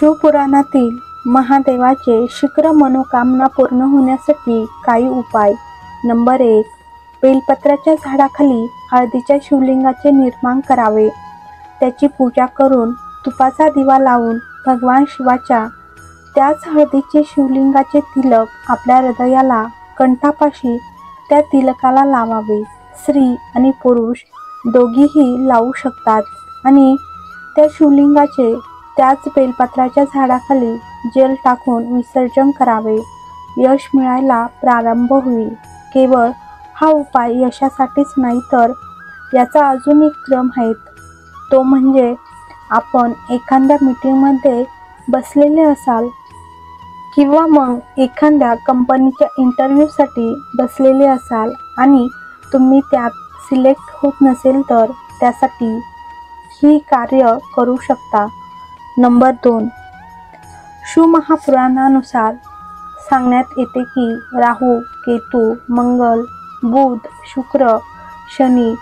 शिवपुराणातील महादेवाचे शीघ्र मनोकामना पूर्ण होण्यासाठी काही उपाय. नंबर 1. बेलपत्राच्या झाडाखाली हळदीच्या शिवलिंगाचे निर्माण करावे. त्याची पूजा करून तुपाचा दिवा लावून भगवान शिवाच्या त्याच हळदीचे शिवलिंगाचे तिलक आपल्या हृदयाला कंठापाशी त्या तिलकाला लावावे. स्त्री आणि पुरुष दोघीही लावू शकतात आणि त्या शिवलिंगाचे त्याच बेलपत्राच्या झाडाखाली जेल टाकून विसर्जन करावे. यश मिळायला प्रारंभ होईल. केवळ हा उपाय यशासाठीच नाही तर याचा अजून एक क्रम आहे. तो म्हणजे आपण एखाद्या मीटिंगमध्ये बसलेले असाल किंवा मग एखाद्या कंपनीच्या इंटरव्ह्यूसाठी बसलेले असाल आणि तुम्ही त्यात सिलेक्ट होत नसेल तर त्यासाठी ही कार्य करू शकता. नंबर 2. शिवमहापुराणानुसार सांगण्यात येते की राहू, केतू, मंगळ, बुध, शुक्र, शनी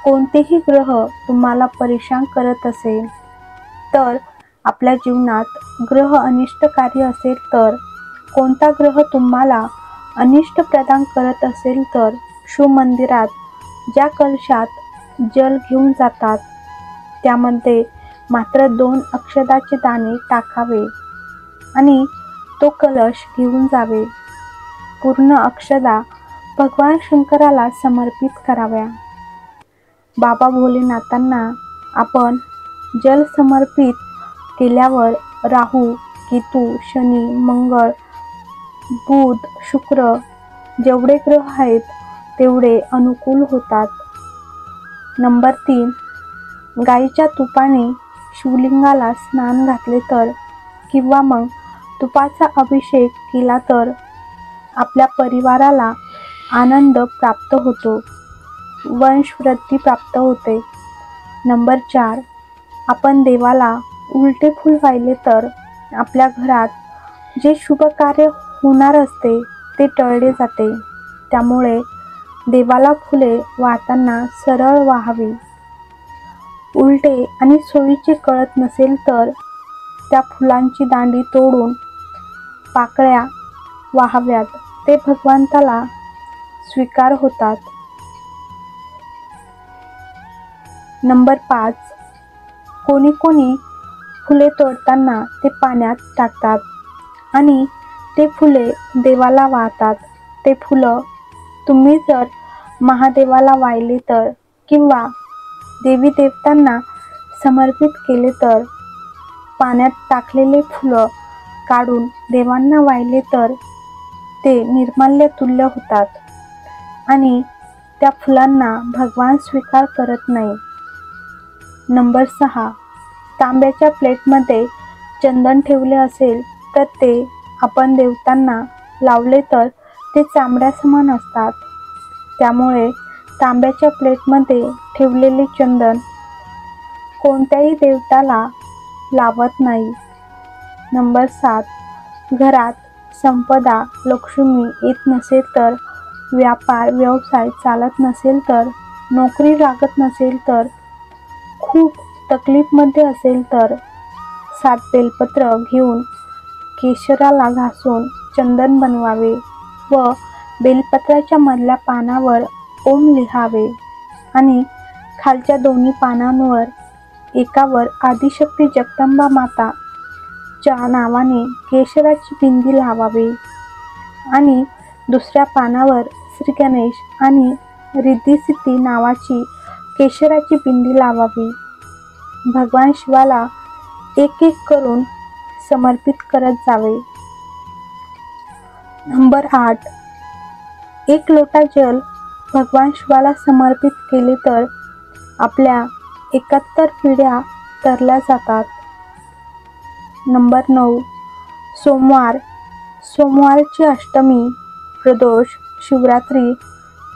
कोणतेही ग्रह तुम्हाला परेशान करत असेल तर आपल्या जीवनात ग्रह अनिष्टकारी असेल तर कोणता ग्रह तुम्हाला अनिष्ट प्रदान करत असेल तर शिवमंदिरात ज्या कलशात जल घेऊन जातात त्यामध्ये मात्र 2 अक्षदाचे दाणे टाकावे आणि तो कलश घेऊन जावे. पूर्ण अक्षदा भगवान शंकराला समर्पित कराव्या. बाबा भोलेनाथांना आपण जल समर्पित केल्यावर राहू, केतू, शनी, मंगळ, बुध, शुक्र जेवढे ग्रह आहेत तेवढे अनुकूल होतात. नंबर 3. गाईच्या तुपाने शिवलिंगाला स्नान घातले तर किंवा मग तुपाचा अभिषेक केला तर आपल्या परिवाराला आनंद प्राप्त होतो, वंशवृद्धी प्राप्त होते. नंबर 4. आपण देवाला उलटे फूल वाहिले तर आपल्या घरात जे शुभ कार्य होणार असते ते टळले जाते. त्यामुळे देवाला फुले वाहताना सरळ वाहावी. उलटे आणि सोयीचे कळत नसेल तर त्या फुलांची दांडी तोडून पाकळ्या वाहाव्यात. ते भगवंताला स्वीकार होतात. नंबर 5. कोणी फुले तोडताना ते पाण्यात टाकतात आणि ते फुले देवाला वाहतात. ते फुलं तुम्ही जर महादेवाला वाहिले तर किंवा देवी देवतांना समर्पित केले तर पाण्यात टाकलेले फुलं काढून देवांना वाहिले तर ते निर्माल्य तुल्य होतात आणि त्या फुलांना भगवान स्वीकार करत नाही. नंबर 6. तांब्याच्या प्लेटमध्ये चंदन ठेवले असेल तर ते आपण देवतांना लावले तर ते चामड्यासमान असतात. त्यामुळे तांब्याच्या प्लेटमध्ये ठेवलेले चंदन कोणत्याही देवताला लावत नाही. नंबर 7. घरात संपदा लक्ष्मी येत नसेल तर, व्यापार व्यवसाय चालत नसेल तर, नोकरी लागत नसेल तर, खूप तकलीफमध्ये असेल तर 7 बेलपत्र घेऊन केशराला घासून चंदन बनवावे व बेलपत्राच्या मधल्या पानावर ओम लिहावे आणि खालच्या दोन्ही पानांवर एकावर आदिशक्ती जगदंबा माता च्या नावाने केशराची बिंदी लावावी आणि दुसऱ्या पानावर श्री गणेश आणि रिद्धिसिद्धी नावाची केशराची बिंदी लावावी. भगवान शिवाला एक करून समर्पित करत जावे. नंबर 8. 1 लोटा जल भगवान शिवाला समर्पित केले तर आपल्या 71 पिढ्या तरल्या जातात. नंबर 9. सोमवारची अष्टमी, प्रदोष, शिवरात्री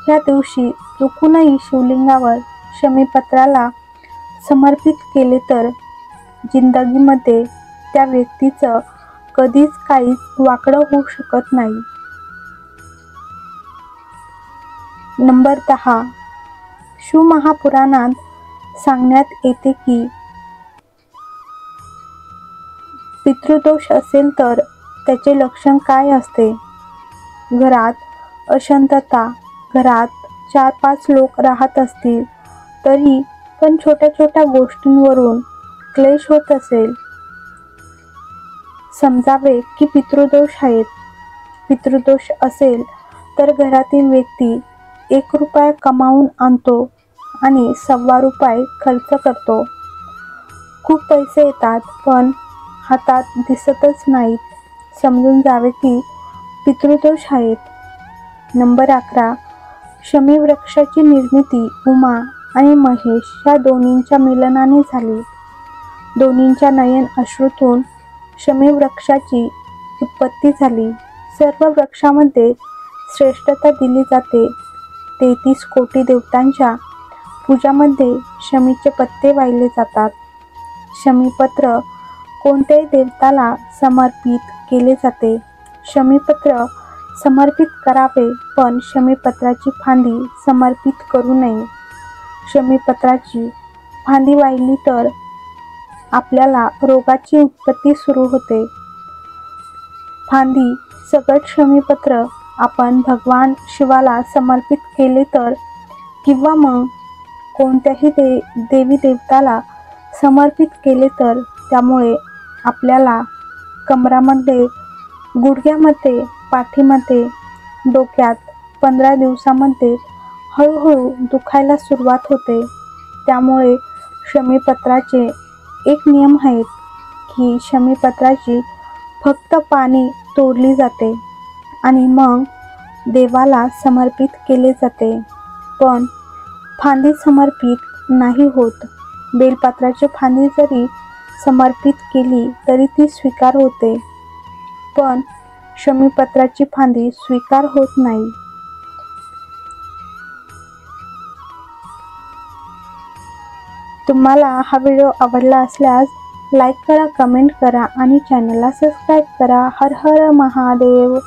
ह्या दिवशी चुकूनही शिवलिंगावर शमीपत्राला समर्पित केले तर जिंदगीमध्ये त्या व्यक्तीचं कधीच काहीच वाकडं होऊ शकत नाही. नंबर 10. शिवमहापुराणात सांगण्यात येते की पितृदोष असेल तर त्याचे लक्षण काय असते? घरात अशांतता, घरात 4-5 लोक राहत असतील तरी पण छोट्या छोट्या गोष्टींवरून क्लेश होत असेल, समजावे की पितृदोष आहेत. पितृदोष असेल तर घरातील व्यक्ती 1 रुपया कमावून आणतो आणि 1.25 रुपये खर्च करतो. खूप पैसे येतात पण हातात दिसतच नाहीत. समजून जावे की पितृदोष आहेत. नंबर 11. शमी वृक्षाची निर्मिती उमा आणि महेश या दोन्हींच्या मिलनाने झाली. दोन्हींच्या नयन अश्रूतून शमी वृक्षाची उत्पत्ती झाली. सर्व वृक्षामध्ये श्रेष्ठता दिली जाते. 33 कोटी देवतांच्या पूजामध्ये शमीचे पत्ते वाहिले जातात. शमीपत्र कोणत्याही देवताला समर्पित केले जाते. शमीपत्र समर्पित करावे पण शमीपत्राची फांदी समर्पित करू नये. शमीपत्राची फांदी वाहिली तर आपल्याला रोगाची उत्पत्ती सुरू होते. फांदी सकट शमीपत्र आपण भगवान शिवाला समर्पित केले तर किंवा मग कोणत्याही देवी देवताला समर्पित केले तर त्यामुळे आपल्याला कमरामध्ये, गुडघ्यामध्ये, पाठीमध्ये, डोक्यात 15 दिवसामध्ये हळूहळू दुखायला सुरुवात होते. त्यामुळे शमीपत्राचे एक नियम आहेत की शमीपत्राची फक्त पाने तोडली जाते आणि मग देवाला समर्पित केले जाते, पण फांदी समर्पित नाही होत. बेलपत्राची फांदी जरी समर्पित केली तरी ती स्वीकार होते, पण शमीपत्राची फांदी स्वीकार होत नाही. तुम्हाला हा व्हिडिओ आवडला असल्यास लाईक करा, कमेंट करा आणि चॅनलला सबस्क्राईब करा. हर हर महादेव.